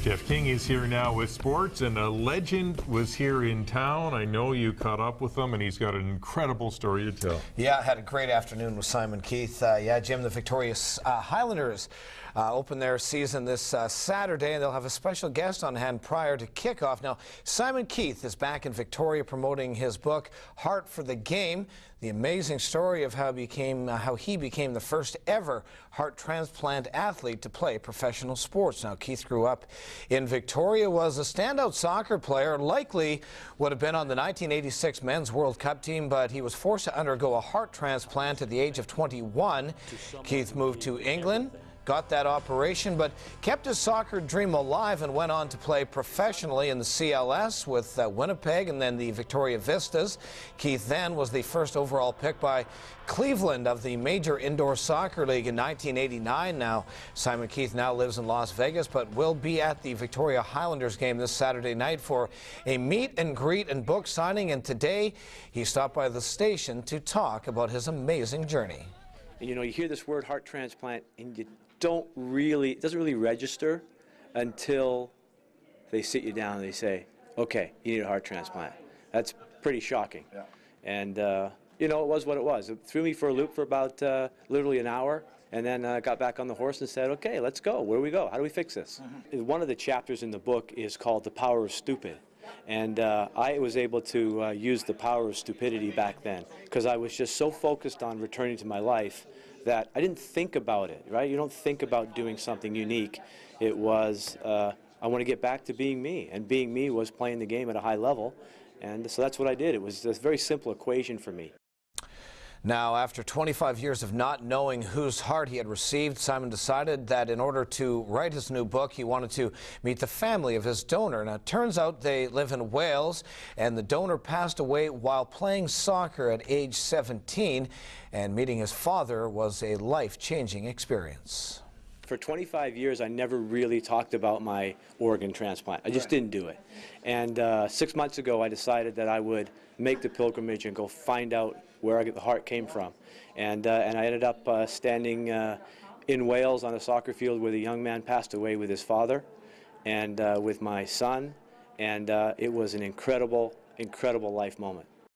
Jeff King is here now with sports, and a legend was here in town. I know you caught up with him, and he's got an incredible story to tell. Yeah, I had a great afternoon with Simon Keith. Yeah, Jim, the Victoria Highlanders open their season this Saturday, and they'll have a special guest on hand prior to kickoff. Now, Simon Keith is back in Victoria promoting his book, Heart for the Game, the amazing story of how he became the first ever heart transplant athlete to play professional sports. Now, Keith grew up in Victoria, was a standout soccer player, likely would have been on the 1986 Men's World Cup team, but he was forced to undergo a heart transplant at the age of 21. Keith moved to England, got that operation, but kept his soccer dream alive and went on to play professionally in the CLS with Winnipeg and then the Victoria Vistas. Keith then was the first overall pick by Cleveland of the Major Indoor Soccer League in 1989. Now, Simon Keith now lives in Las Vegas, but will be at the Victoria Highlanders game this Saturday night for a meet and greet and book signing. And today, he stopped by the station to talk about his amazing journey. You know, you hear this word heart transplant, and it doesn't really register until they sit you down and they say, okay, you need a heart transplant. That's pretty shocking. Yeah. And, you know, it was what it was. It threw me for a loop for about literally an hour, and then got back on the horse and said, okay, let's go. Where do we go? How do we fix this? Mm-hmm. One of the chapters in the book is called The Power of Stupid. And I was able to use the power of stupidity back then because I was just so focused on returning to my life that I didn't think about it, right? You don't think about doing something unique. It was, I want to get back to being me, and being me was playing the game at a high level, and so that's what I did. It was a very simple equation for me. Now, after 25 years of not knowing whose heart he had received, Simon decided that in order to write his new book, he wanted to meet the family of his donor. Now, it turns out they live in Wales, and the donor passed away while playing soccer at age 17, and meeting his father was a life-changing experience. For 25 years, I never really talked about my organ transplant. I just didn't do it. And 6 months ago, I decided that I would make the pilgrimage and go find out where the heart came from. And I ended up standing in Wales on a soccer field where the young man passed away with his father and with my son. And it was an incredible, incredible life moment.